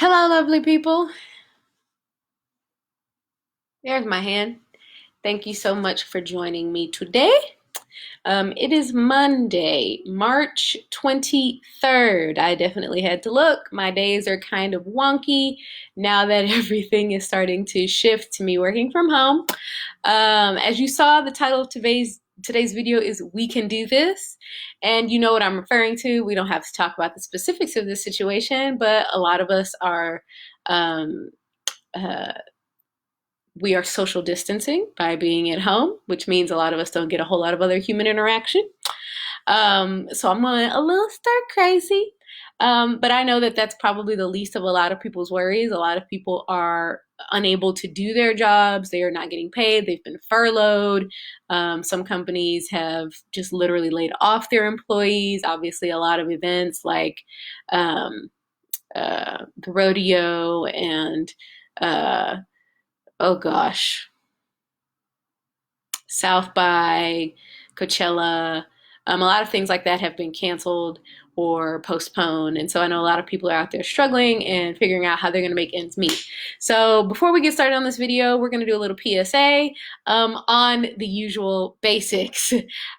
Hello, lovely people. There's my hand. Thank you so much for joining me today. It is Monday, March 23rd. I definitely had to look. My days are kind of wonky now that everything is starting to shift to me working from home. As you saw, the title of today's video is "We Can Do This," and you know what I'm referring to. We don't have to talk about the specifics of this situation, but a lot of us are. Um, uh, we are social distancing by being at home, which means a lot of us don't get a whole lot of other human interaction. So I'm going a little stir crazy. But I know that that's probably the least of a lot of people's worries. A lot of people are unable to do their jobs. They are not getting paid. They've been furloughed. Some companies have just literally laid off their employees. Obviously, a lot of events like um, the rodeo and uh, oh gosh, South by, Coachella, a lot of things like that have been canceled or postponed. And so I know a lot of people are out there struggling and figuring out how they're going to make ends meet. So before we get started on this video, we're going to do a little PSA on the usual basics.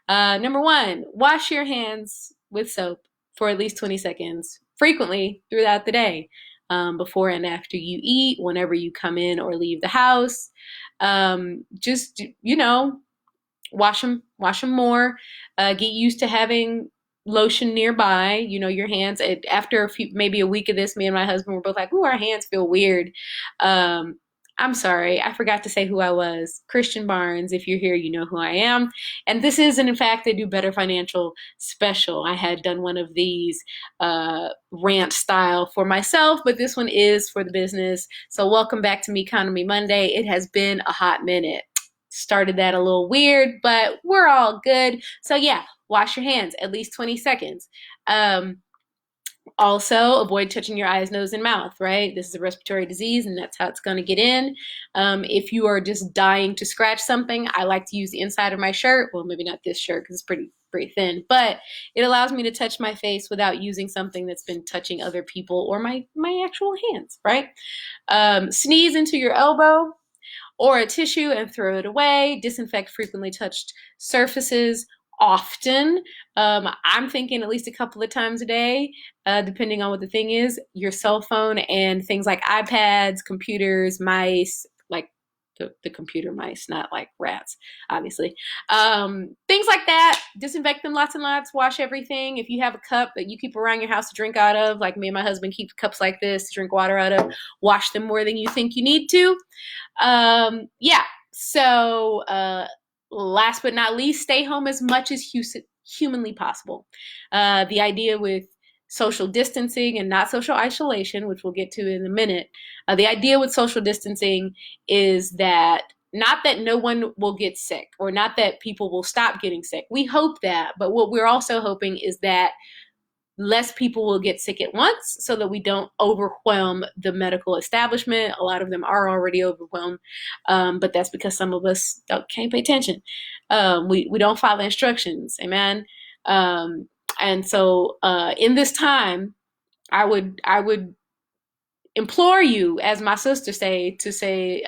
Number one, wash your hands with soap for at least 20 seconds frequently throughout the day. Before and after you eat, whenever you come in or leave the house. Just, wash them more. Get used to having lotion nearby. Your hands. After maybe a week of this, me and my husband were both like, "Ooh, our hands feel weird." Um, I'm sorry, I forgot to say who I was. Christian Barnes. If you're here, you know who I am. And this is, in fact, a Do Better Financial special. I had done one of these rant style for myself, but this one is for the business. So welcome back to Me Economy Monday. It has been a hot minute. Started that a little weird, but we're all good. So yeah, wash your hands at least 20 seconds. Also, avoid touching your eyes, nose, and mouth, right? This is a respiratory disease, and that's how it's going to get in. If you are just dying to scratch something, I like to use the inside of my shirt. Well, maybe not this shirt because it's pretty thin, but it allows me to touch my face without using something that's been touching other people or my actual hands, right? Sneeze into your elbow or a tissue and throw it away. Disinfect frequently touched surfaces often. I'm thinking at least a couple of times a day, depending on what the thing is. Your cell phone and things like iPads, computers, mice, like the computer mice, not like rats, obviously. Things like that. Disinfect them lots and lots. Wash everything. If you have a cup that you keep around your house to drink out of, like me and my husband keep cups like this to drink water out of, wash them more than you think you need to. Yeah. So, last but not least, stay home as much as humanly possible. The idea with social distancing and not social isolation, which we'll get to in a minute, the idea with social distancing is that not that no one will get sick or not that people will stop getting sick. We hope that, but what we're also hoping is that less people will get sick at once so that we don't overwhelm the medical establishment. A lot of them are already overwhelmed, but that's because some of us can't pay attention. We don't follow instructions. Amen. And so in this time, I would implore you, as my sister to stay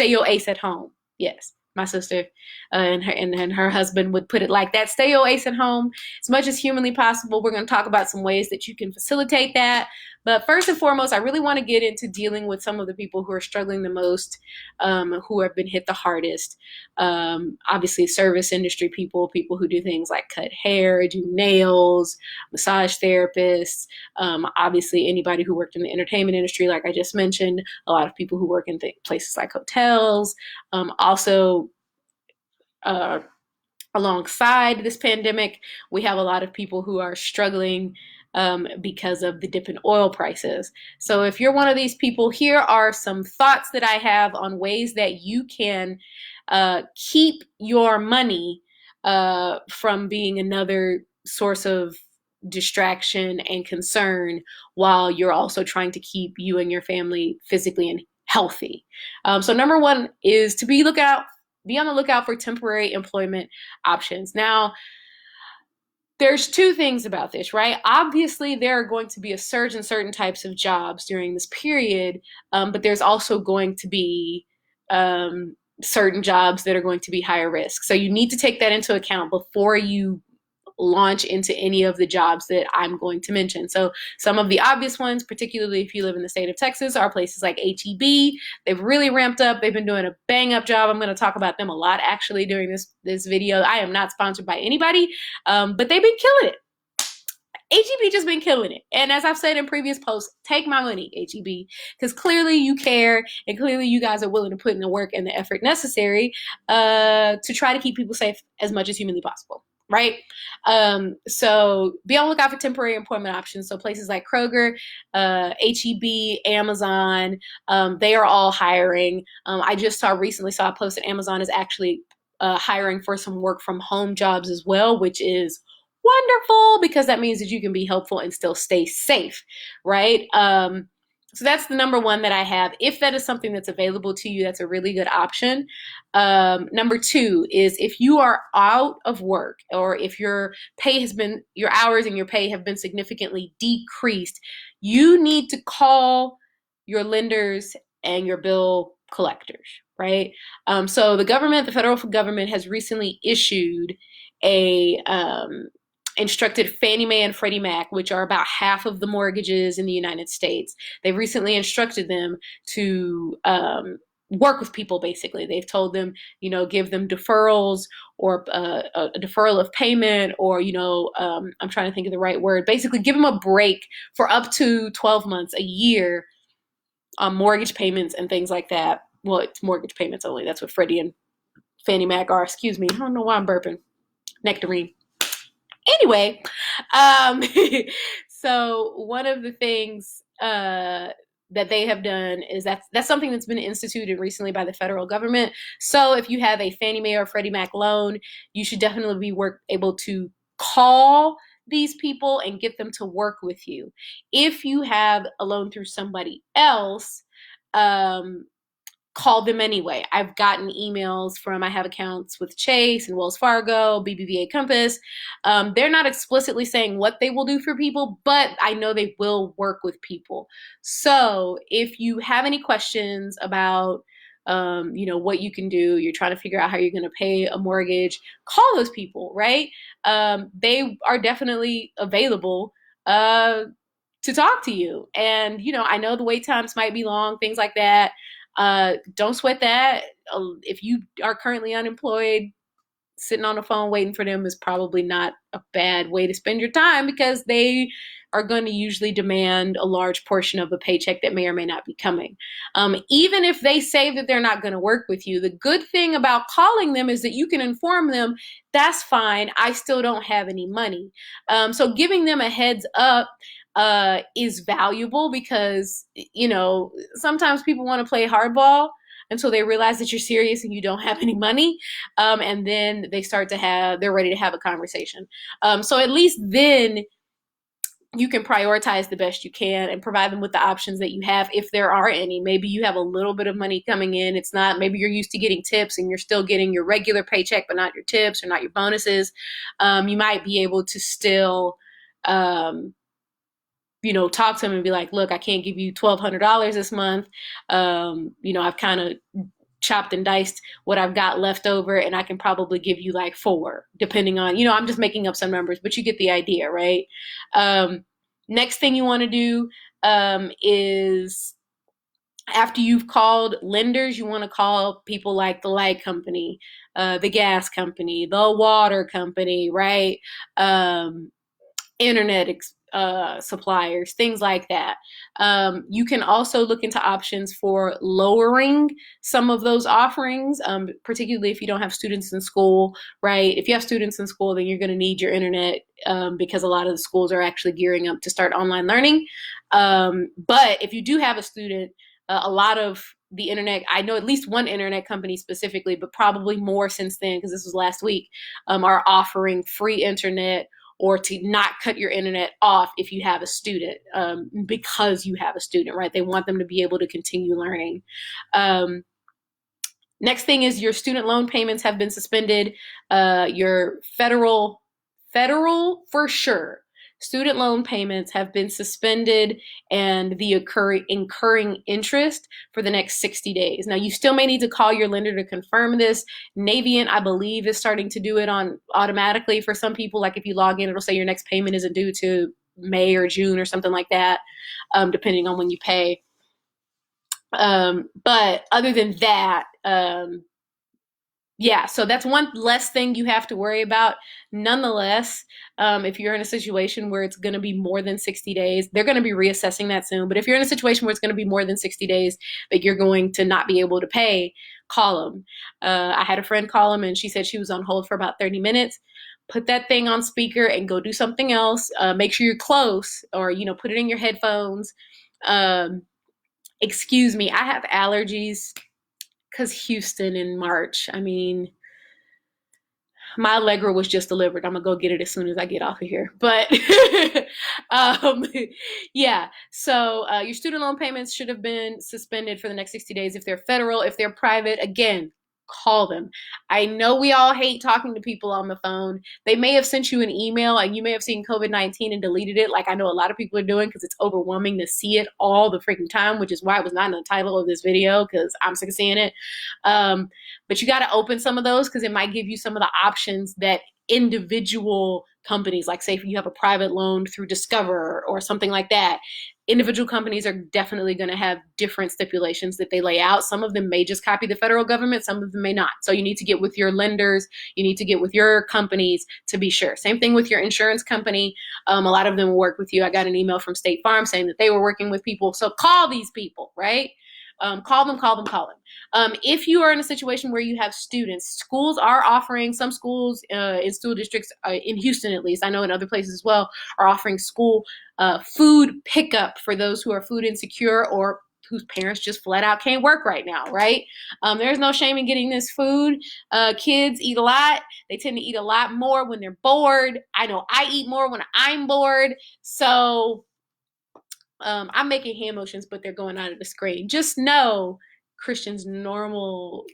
your ace at home. Yes, my sister and her husband would put it like that. Stay your ace at home as much as humanly possible. We're going to talk about some ways that you can facilitate that. But first and foremost, I really want to get into dealing with some of the people who are struggling the most, who have been hit the hardest. Obviously, service industry people who do things like cut hair, do nails, massage therapists. Obviously, anybody who worked in the entertainment industry, like I just mentioned, a lot of people who work in places like hotels. Also, uh, alongside this pandemic, we have a lot of people who are struggling because of the dip in oil prices. So, if you're one of these people, here are some thoughts that I have on ways that you can keep your money from being another source of distraction and concern while you're also trying to keep you and your family physically and healthy. So number one is to be on the lookout for temporary employment options. Now, There's two things about this, right? Obviously, there are going to be a surge in certain types of jobs during this period, but there's also going to be certain jobs that are going to be higher risk. So you need to take that into account before you launch into any of the jobs that I'm going to mention. So some of the obvious ones, particularly if you live in the state of Texas, are places like HEB. They've really ramped up. They've been doing a bang up job. I'm going to talk about them a lot actually during this video. I am not sponsored by anybody, but they've been killing it. HEB just been killing it. And as I've said in previous posts, take my money, HEB, because clearly you care and clearly you guys are willing to put in the work and the effort necessary to try to keep people safe as much as humanly possible. Right? So be on the lookout for temporary employment options. So places like Kroger, HEB, Amazon, they are all hiring. I just recently saw a post that Amazon is actually hiring for some work from home jobs as well, which is wonderful because that means that you can be helpful and still stay safe, right? So that's the number one that I have. If that is something that's available to you, that's a really good option. Number two is if you are out of work or if your hours and your pay have been significantly decreased, you need to call your lenders and your bill collectors, right? So the federal government has recently issued a instructed Fannie Mae and Freddie Mac, which are about half of the mortgages in the United States. They've recently instructed them to work with people, basically. They've told them, give them deferrals or a deferral of payment or, I'm trying to think of the right word, basically give them a break for up to 12 months, a year on mortgage payments and things like that. Well, it's mortgage payments only. That's what Freddie and Fannie Mac are. Excuse me. I don't know why I'm burping. Nectarine. Anyway, so one of the things that they have done is that's something that's been instituted recently by the federal government. So if you have a Fannie Mae or Freddie Mac loan, you should definitely be able to call these people and get them to work with you. If you have a loan through somebody else, call them anyway. I've gotten emails I have accounts with Chase and Wells Fargo, BBVA Compass. They're not explicitly saying what they will do for people, but I know they will work with people. So if you have any questions about what you can do, you're trying to figure out how you're going to pay a mortgage, call those people, right? They are definitely available to talk to you. And, I know the wait times might be long, things like that. Don't sweat that. If you are currently unemployed, sitting on the phone waiting for them is probably not a bad way to spend your time because they are going to usually demand a large portion of a paycheck that may or may not be coming. Even if they say that they're not going to work with you, the good thing about calling them is that you can inform them, that's fine, I still don't have any money. So giving them a heads up is valuable because, sometimes people want to play hardball until they realize that you're serious and you don't have any money. And then they're ready to have a conversation. So at least then you can prioritize the best you can and provide them with the options that you have if there are any. Maybe you have a little bit of money coming in. Maybe you're used to getting tips and you're still getting your regular paycheck, but not your tips or not your bonuses. You might be able to still, talk to them and be like, look, I can't give you $1,200 this month. I've kind of chopped and diced what I've got left over and I can probably give you like 4, depending on, I'm just making up some numbers, but you get the idea, right? Next thing you want to do is after you've called lenders, you want to call people like the light company, the gas company, the water company, right? Internet suppliers, things like that. You can also look into options for lowering some of those offerings, particularly if you don't have students in school, right? If you have students in school, then you're going to need your internet because a lot of the schools are actually gearing up to start online learning. But if you do have a student, a lot of the internet, I know at least one internet company specifically, but probably more since then, because this was last week, are offering free internet or to not cut your internet off if you have a student, because you have a student, right? They want them to be able to continue learning. Next thing is your student loan payments have been suspended. Your federal federal, for sure, student loan payments have been suspended and the incurring interest for the next 60 days. Now, you still may need to call your lender to confirm this. Navient, I believe, is starting to do it on automatically for some people. Like if you log in, it'll say your next payment isn't due to May or June or something like that, depending on when you pay. But other than that, yeah, so that's one less thing you have to worry about. Nonetheless, if you're in a situation where it's going to be more than 60 days, they're going to be reassessing that soon. But if you're in a situation where it's going to be more than 60 days, that you're going to not be able to pay, call them. I had a friend call them and she said she was on hold for about 30 minutes. Put that thing on speaker and go do something else. Make sure you're close, or, put it in your headphones. Excuse me, I have allergies because Houston in March. I mean, my Allegra was just delivered. I'm gonna go get it as soon as I get off of here. But um, yeah, so your student loan payments should have been suspended for the next 60 days if they're federal. If they're private, again, call them. I know we all hate talking to people on the phone. They may have sent you an email and you may have seen COVID-19 and deleted it, like I know a lot of people are doing, because it's overwhelming to see it all the freaking time, which is why it was not in the title of this video, because I'm sick of seeing it. But you got to open some of those because it might give you some of the options that individual companies, like say if you have a private loan through Discover or something like that, individual companies are definitely going to have different stipulations that they lay out. Some of them may just copy the federal government, some of them may not. So you need to get with your lenders, you need to get with your companies to be sure. Same thing with your insurance company. A lot of them will work with you. I got an email from State Farm saying that they were working with people. So call these people, right? Call them. If you are in a situation where you have students, schools are offering, some schools in school districts, in Houston at least, I know in other places as well, are offering school food pickup for those who are food insecure or whose parents just flat out can't work right now, right? There's no shame in getting this food. Kids eat a lot. They tend to eat a lot more when they're bored. I know I eat more when I'm bored. So I'm making hand motions, but they're going out of the screen. Just know Christian's normal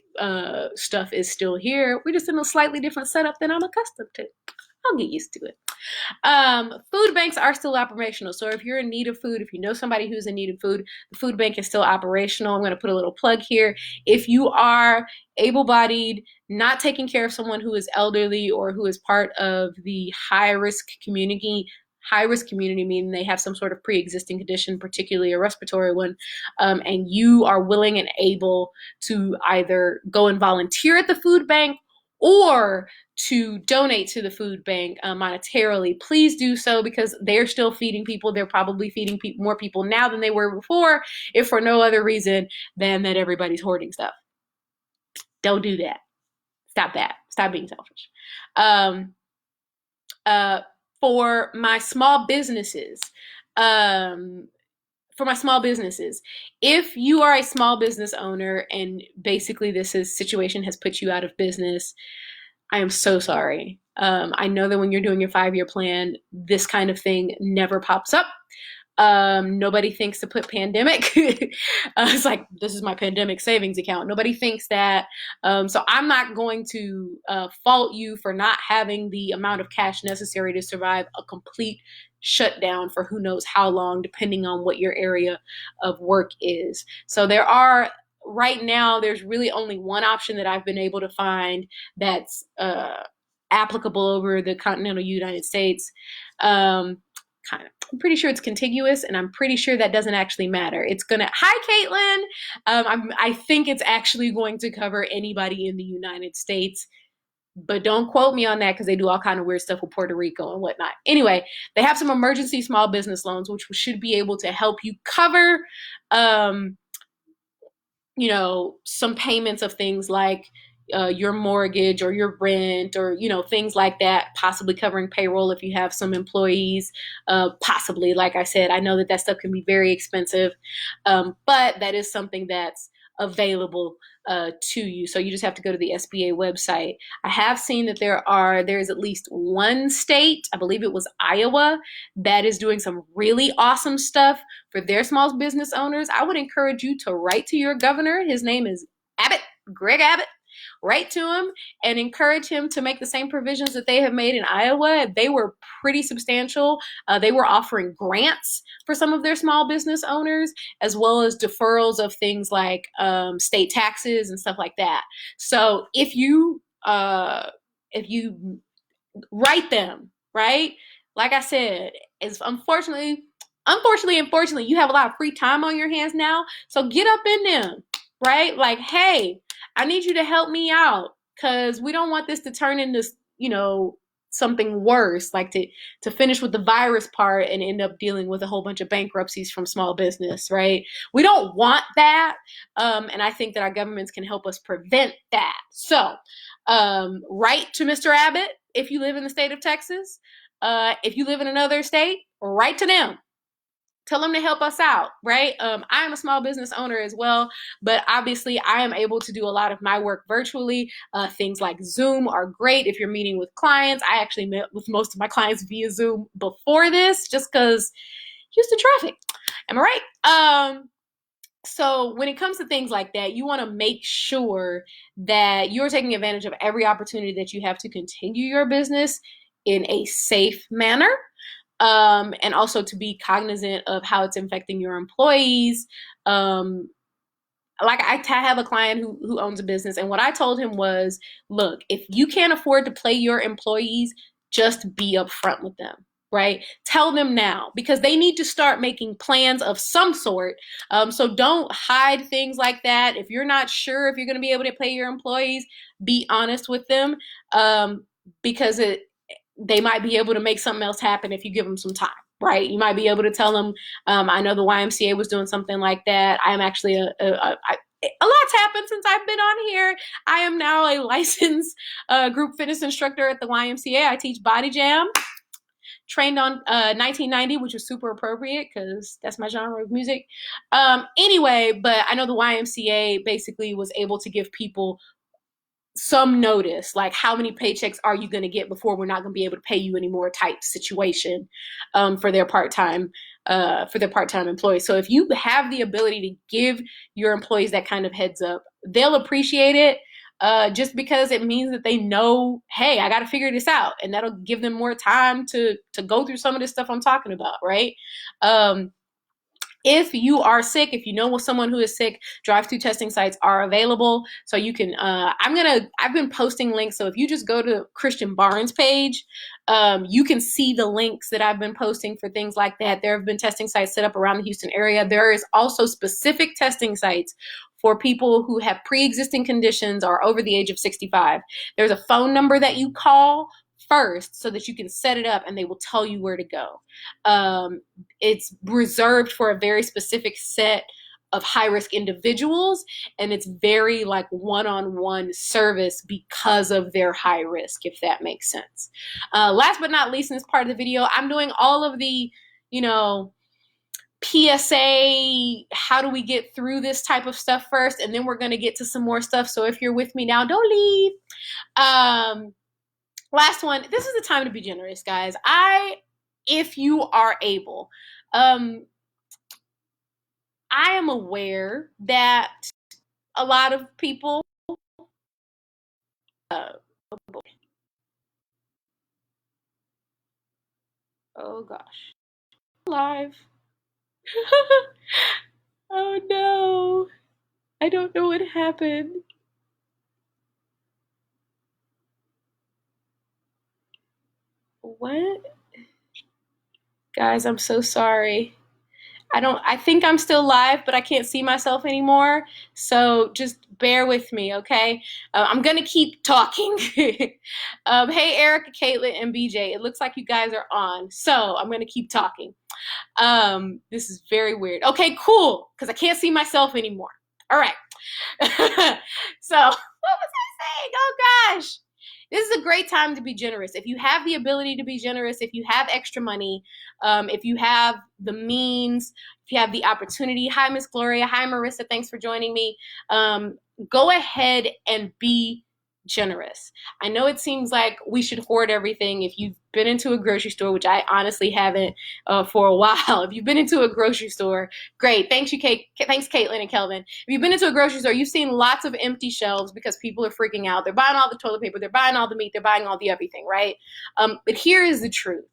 stuff is still here. We're just in a slightly different setup than I'm accustomed to. I'll get used to it. Food banks are still operational. So if you're in need of food, if you know somebody who's in need of food, the food bank is still operational. I'm going to put a little plug here. If you are able-bodied, not taking care of someone who is elderly or who is part of the high-risk community meaning they have some sort of pre-existing condition, particularly a respiratory one, and you are willing and able to either go and volunteer at the food bank or to donate to the food bank monetarily, please do so, because they're still feeding people. They're probably feeding more people now than they were before, if for no other reason than that everybody's hoarding stuff. Don't do that. Stop that. Stop being selfish. For my small businesses, if you are a small business owner and basically situation has put you out of business, I am so sorry. I know that when you're doing your 5-year plan, this kind of thing never pops up. Nobody thinks to put pandemic. It's like, this is my pandemic savings account. Nobody thinks that. So I'm not going to fault you for not having the amount of cash necessary to survive a complete shutdown for who knows how long, depending on what your area of work is. So right now, there's really only one option that I've been able to find that's applicable over the continental United States. I'm pretty sure it's contiguous, and I'm pretty sure that doesn't actually matter. Hi, Caitlin. I think it's actually going to cover anybody in the United States, but don't quote me on that because they do all kind of weird stuff with Puerto Rico and whatnot. Anyway, they have some emergency small business loans, which should be able to help you cover, some payments of things like your mortgage or your rent or, things like that, possibly covering payroll if you have some employees, possibly. Like I said, I know that stuff can be very expensive, but that is something that's available to you. So you just have to go to the SBA website. I have seen that there is at least one state, I believe it was Iowa, that is doing some really awesome stuff for their small business owners. I would encourage you to write to your governor. His name is Greg Abbott. write to him and encourage him to make the same provisions that they have made in Iowa. They were pretty substantial. They were offering grants for some of their small business owners, as well as deferrals of things like state taxes and stuff like that. So if you write them, right? Like I said, it's unfortunately, you have a lot of free time on your hands now. So get up in them, right? Like, hey, I need you to help me out because we don't want this to turn into, something worse, like to finish with the virus part and end up dealing with a whole bunch of bankruptcies from small business, right? We don't want that. And I think that our governments can help us prevent that. So write to Mr. Abbott if you live in the state of Texas. If you live in another state, write to them. Tell them to help us out, right? I am a small business owner as well, but obviously I am able to do a lot of my work virtually. Things like Zoom are great if you're meeting with clients. I actually met with most of my clients via Zoom before this, just because Houston traffic. Am I right? So when it comes to things like that, you want to make sure that you're taking advantage of every opportunity that you have to continue your business in a safe manner. And also to be cognizant of how it's affecting your employees. Like I have a client who owns a business, and what I told him was, look, if you can't afford to pay your employees, just be upfront with them, right? Tell them now, because they need to start making plans of some sort. So don't hide things like that. If you're not sure if you're going to be able to pay your employees, be honest with them, because they might be able to make something else happen if you give them some time, right? You might be able to tell them, I know the YMCA was doing something like that. I'm actually a lot's happened since I've been on here. I am now a licensed group fitness instructor at the YMCA. I teach body jam. Trained on 1990, which was super appropriate because that's my genre of music. Anyway, but I know the YMCA basically was able to give people some notice, like how many paychecks are you going to get before we're not going to be able to pay you anymore type situation for their part-time employees. So if you have the ability to give your employees that kind of heads up, they'll appreciate it, just because it means that they know, hey, I got to figure this out, and that'll give them more time to go through some of this stuff I'm talking about, right? If you are sick, if you know someone who is sick, drive-through testing sites are available. So you can, I've been posting links. So if you just go to Christian Barnes' page, you can see the links that I've been posting for things like that. There have been testing sites set up around the Houston area. There is also specific testing sites for people who have pre-existing conditions or over the age of 65. There's a phone number that you call first so that you can set it up, and they will tell you where to go. It's reserved for a very specific set of high-risk individuals, and it's very like one-on-one service because of their high risk, if that makes sense. Last but not least, in this part of the video, I'm doing all of the, PSA, how do we get through this type of stuff first, and then we're going to get to some more stuff. So if you're with me now, don't leave. Last one, this is the time to be generous, guys. If you are able, I am aware that a lot of people, oh gosh, live. Oh no, I don't know what happened. What? Guys, I'm so sorry. I think I'm still live, but I can't see myself anymore. So just bear with me, okay? I'm going to keep talking. Hey, Erica, Caitlin, and BJ. It looks like you guys are on. So I'm going to keep talking. This is very weird. Okay, cool, because I can't see myself anymore. All right. So what was I saying? Oh, gosh. This is a great time to be generous. If you have the ability to be generous, if you have extra money, if you have the means, if you have the opportunity. Hi, Miss Gloria. Hi, Marissa. Thanks for joining me. Go ahead and be generous. I know it seems like we should hoard everything. If you've been into a grocery store, which I honestly haven't for a while, if you've been into a grocery store, great. Thanks, you, Kate. Thanks, Caitlin and Kelvin. If you've been into a grocery store, you've seen lots of empty shelves because people are freaking out. They're buying all the toilet paper, they're buying all the meat, they're buying all the everything, right? But here is the truth.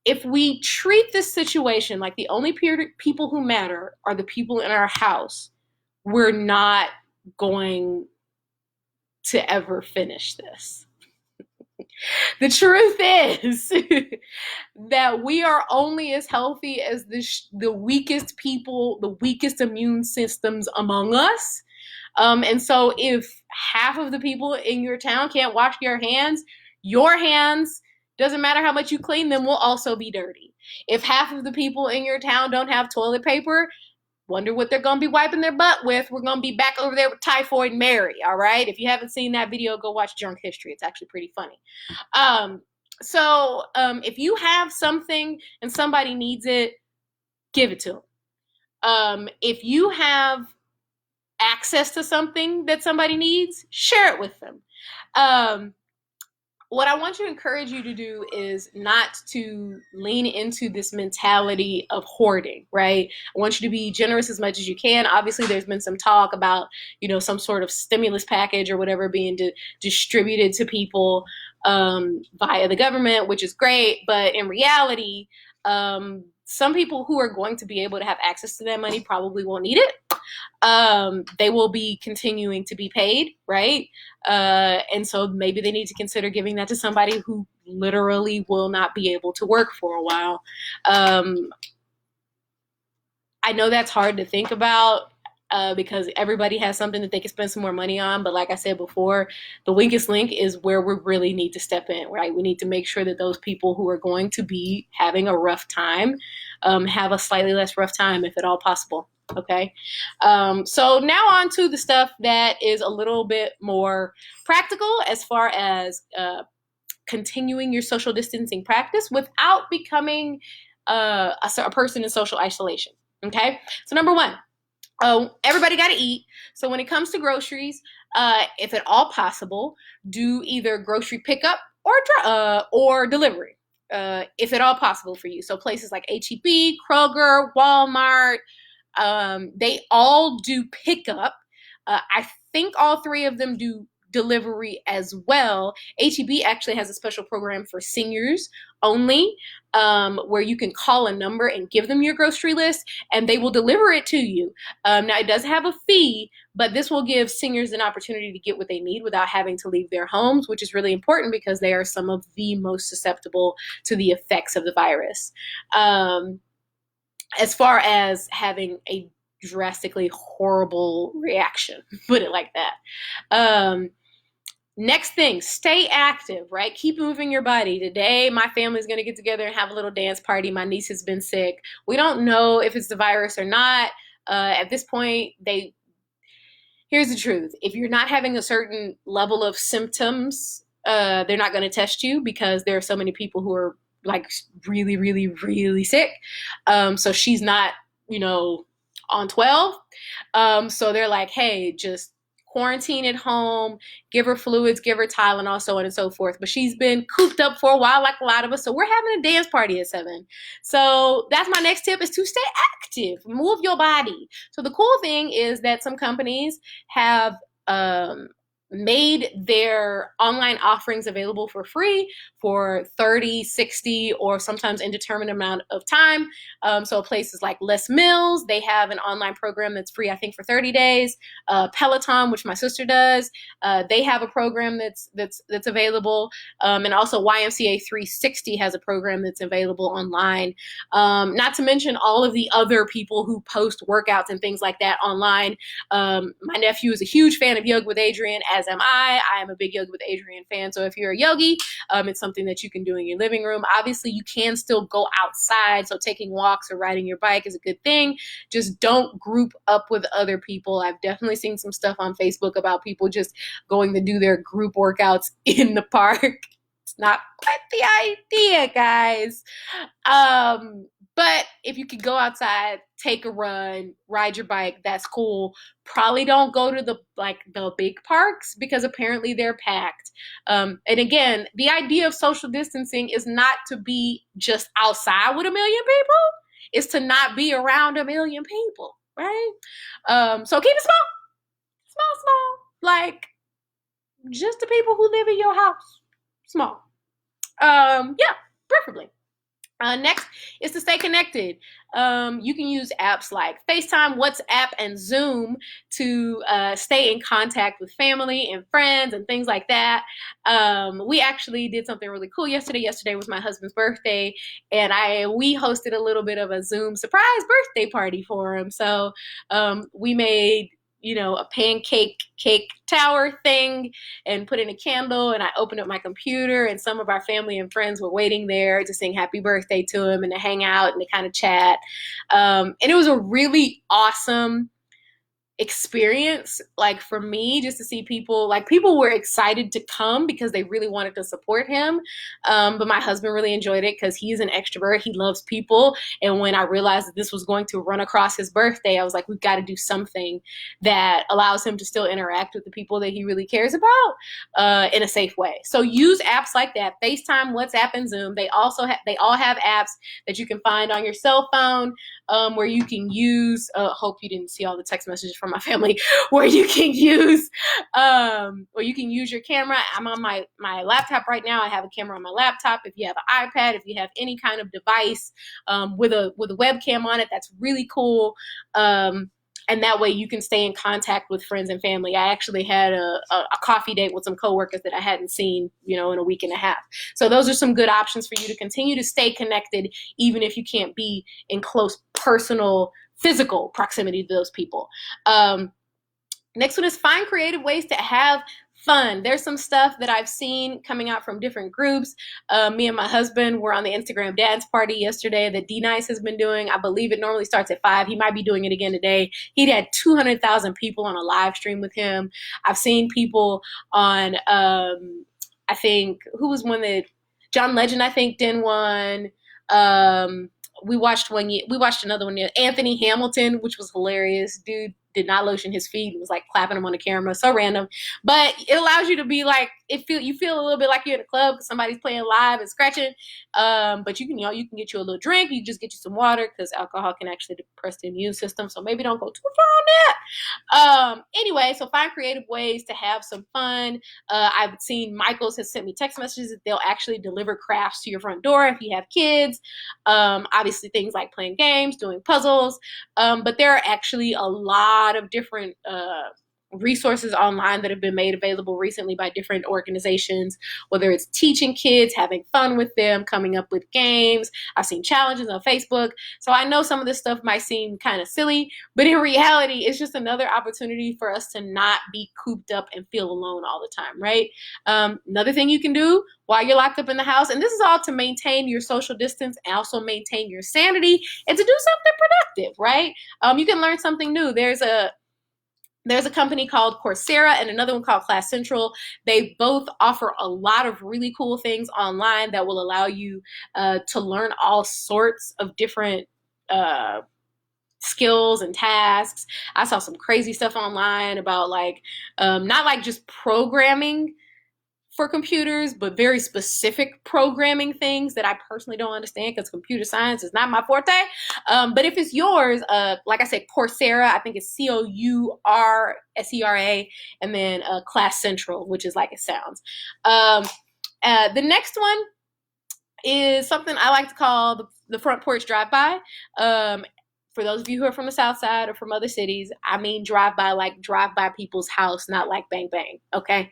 If we treat this situation like the only people who matter are the people in our house, we're not going to ever finish this. The truth is that we are only as healthy as the weakest people, the weakest immune systems among us. And so if half of the people in your town can't wash your hands, doesn't matter how much you clean them, will also be dirty. If half of the people in your town don't have toilet paper, wonder what they're going to be wiping their butt with. We're going to be back over there with Typhoid Mary, all right? If you haven't seen that video, go watch Junk History. It's actually pretty funny. If you have something and somebody needs it, give it to them. If you have access to something that somebody needs, share it with them. What I want to encourage you to do is not to lean into this mentality of hoarding, right? I want you to be generous as much as you can. Obviously, there's been some talk about, some sort of stimulus package or whatever being distributed to people via the government, which is great. But in reality, some people who are going to be able to have access to that money probably won't need it. They will be continuing to be paid, right? And so maybe they need to consider giving that to somebody who literally will not be able to work for a while. I know that's hard to think about because everybody has something that they can spend some more money on. But like I said before, the weakest link is where we really need to step in, right? We need to make sure that those people who are going to be having a rough time have a slightly less rough time, if at all possible. Okay. So now on to the stuff that is a little bit more practical as far as continuing your social distancing practice without becoming a person in social isolation. Okay. So number one, everybody got to eat. So when it comes to groceries, if at all possible, do either grocery pickup or delivery, if at all possible for you. So places like HEB, Kroger, Walmart, they all do pickup. I think all three of them do delivery as well. HEB actually has a special program for seniors only, where you can call a number and give them your grocery list and they will deliver it to you. Now it does have a fee, but this will give seniors an opportunity to get what they need without having to leave their homes, which is really important because they are some of the most susceptible to the effects of the virus. As far as having a drastically horrible reaction, put it like that. Next thing, stay active, right? Keep moving your body. Today, my family's going to get together and have a little dance party. My niece has been sick. We don't know if it's the virus or not. At this point, here's the truth. If you're not having a certain level of symptoms, they're not going to test you because there are so many people who are like really, really, really sick. So she's not, on 12. So they're like, hey, just quarantine at home, give her fluids, give her Tylenol, so on and so forth. But she's been cooped up for a while, like a lot of us. So we're having a dance party at 7. So that's my next tip, is to stay active, move your body. So the cool thing is that some companies have made their online offerings available for free for 30, 60, or sometimes indeterminate amount of time. So places like Les Mills, they have an online program that's free, I think, for 30 days. Peloton, which my sister does, they have a program that's available. And also YMCA 360 has a program that's available online. Not to mention all of the other people who post workouts and things like that online. My nephew is a huge fan of Yoga with Adriene, as am I. I am a big Yoga with Adriene fan. So if you're a yogi, it's something that you can do in your living room. Obviously, you can still go outside. So taking walks or riding your bike is a good thing. Just don't group up with other people. I've definitely seen some stuff on Facebook about people just going to do their group workouts in the park. It's not quite the idea, guys. But if you could go outside, take a run, ride your bike, that's cool. Probably don't go to the big parks because apparently they're packed. And again, the idea of social distancing is not to be just outside with a million people. It's to not be around a million people, right? So keep it small, small, small. Like just the people who live in your house, small. Yeah, preferably. Next is to stay connected. You can use apps like FaceTime, WhatsApp, and Zoom to stay in contact with family and friends and things like that. We actually did something really cool yesterday. Yesterday was my husband's birthday, and we hosted a little bit of a Zoom surprise birthday party for him. So we made a pancake cake tower thing and put in a candle, and I opened up my computer, and some of our family and friends were waiting there to sing happy birthday to him and to hang out and to kind of chat. And it was a really awesome experience, like for me, just to see people were excited to come because they really wanted to support him. But my husband really enjoyed it because he's an extrovert. He loves people. And when I realized that this was going to run across his birthday, I was like, we've got to do something that allows him to still interact with the people that he really cares about in a safe way. So use apps like that: FaceTime, WhatsApp, and Zoom. They all have apps that you can find on your cell phone, where you can use, hope you didn't see all the text messages from my family, where you can use your camera. I'm on my laptop right now. I have a camera on my laptop. If you have an iPad, if you have any kind of device with a webcam on it, that's really cool. And that way you can stay in contact with friends and family. I actually had a coffee date with some coworkers that I hadn't seen, in a week and a half. So those are some good options for you to continue to stay connected, even if you can't be in close personal, physical proximity to those people. Next one is find creative ways to have fun. There's some stuff that I've seen coming out from different groups. Me and my husband were on the Instagram dance party yesterday that D-Nice has been doing. I believe it normally starts at 5. He might be doing it again today. He had 200,000 people on a live stream with him. I've seen people on, I think, who was one that, John Legend, I think, did one. We watched another one, Anthony Hamilton, which was hilarious. Dude did not lotion his feet and was like clapping him on the camera. So random. But it allows you to be like, you feel a little bit like you're in a club because somebody's playing live and scratching. But you can get you a little drink. You just get you some water because alcohol can actually depress the immune system. So maybe don't go too far on that. Anyway, so find creative ways to have some fun. I've seen Michaels has sent me text messages that they'll actually deliver crafts to your front door if you have kids. Obviously things like playing games, doing puzzles. But there are actually a lot of different resources online that have been made available recently by different organizations, whether it's teaching kids, having fun with them, coming up with games. I've seen challenges on Facebook. So I know some of this stuff might seem kind of silly, but in reality, it's just another opportunity for us to not be cooped up and feel alone all the time, right? Another thing you can do while you're locked up in the house, and this is all to maintain your social distance and also maintain your sanity and to do something productive, right? You can learn something new. There's a company called Coursera and another one called Class Central. They both offer a lot of really cool things online that will allow you to learn all sorts of different skills and tasks. I saw some crazy stuff online about not like just programming for computers, but very specific programming things that I personally don't understand because computer science is not my forte. But if it's yours, like I said, Coursera, I think it's Coursera, and then Class Central, which is like it sounds. The next one is something I like to call the front porch drive-by. For those of you who are from the South Side or from other cities, I mean drive by people's house, not like bang bang, okay?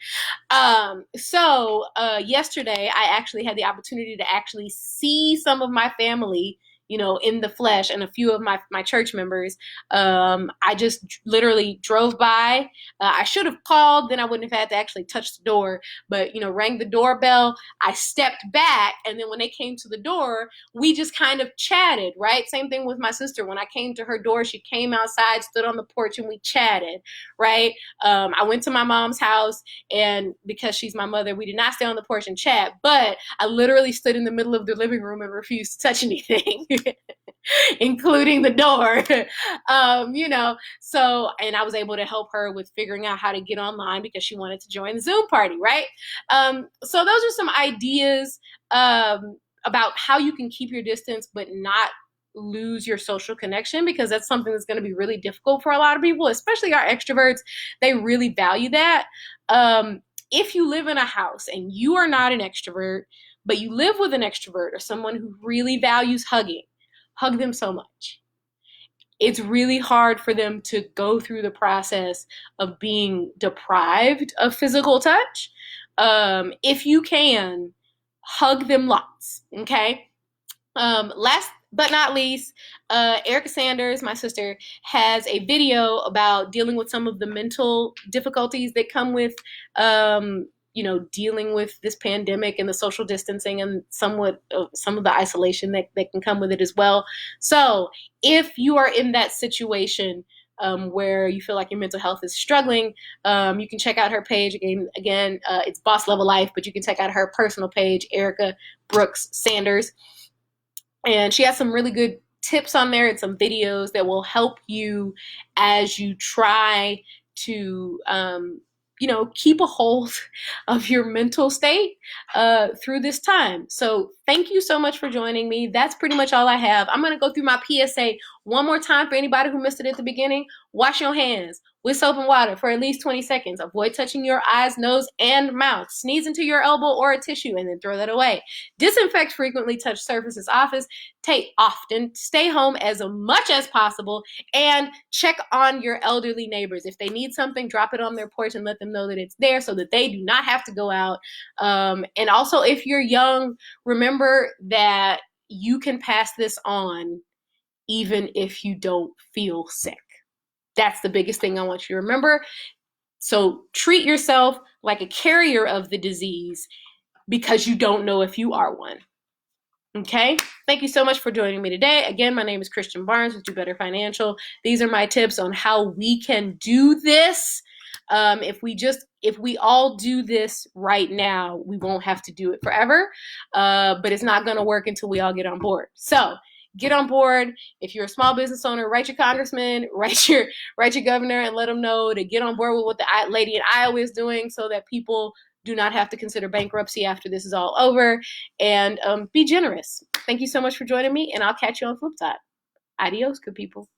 So yesterday I actually had the opportunity to actually see some of my family, in the flesh, and a few of my church members. I just literally drove by. I should have called, then I wouldn't have had to actually touch the door, but, rang the doorbell. I stepped back, and then when they came to the door, we just kind of chatted, right? Same thing with my sister. When I came to her door, she came outside, stood on the porch, and we chatted, right? I went to my mom's house, and because she's my mother, we did not stay on the porch and chat, but I literally stood in the middle of the living room and refused to touch anything. including the door. You know, so, and I was able to help her with figuring out how to get online because she wanted to join the Zoom party, right? So those are some ideas about how you can keep your distance but not lose your social connection, because that's something that's going to be really difficult for a lot of people, especially our extroverts. They really value that. If you live in a house and you are not an extrovert, but you live with an extrovert or someone who really values hugging, hug them so much. It's really hard for them to go through the process of being deprived of physical touch. If you can, hug them lots, okay? Last but not least, Erica Sanders, my sister, has a video about dealing with some of the mental difficulties that come with, dealing with this pandemic and the social distancing and somewhat some of the isolation that can come with it as well. So if you are in that situation, where you feel like your mental health is struggling, you can check out her page again. It's Boss Level Life, but you can check out her personal page, Erica Brooks Sanders. And she has some really good tips on there and some videos that will help you as you try to, keep a hold of your mental state through this time. So thank you so much for joining me. That's pretty much all I have. I'm going to go through my PSA one more time for anybody who missed it at the beginning. Wash your hands with soap and water for at least 20 seconds. Avoid touching your eyes, nose, and mouth. Sneeze into your elbow or a tissue and then throw that away. Disinfect frequently, touch surfaces often. Stay home as much as possible, and check on your elderly neighbors. If they need something, drop it on their porch and let them know that it's there so that they do not have to go out. And also, if you're young, remember that you can pass this on even if you don't feel sick. That's the biggest thing I want you to remember. So treat yourself like a carrier of the disease because you don't know if you are one. Okay? Thank you so much for joining me today. Again, my name is Christian Barnes with Do Better Financial. These are my tips on how we can do this. If we all do this right now, we won't have to do it forever. But it's not going to work until we all get on board. So get on board. If you're a small business owner, write your congressman, write your governor, and let them know to get on board with what the lady in Iowa is doing so that people do not have to consider bankruptcy after this is all over. And be generous. Thank you so much for joining me, and I'll catch you on Flip Side. Adios, good people.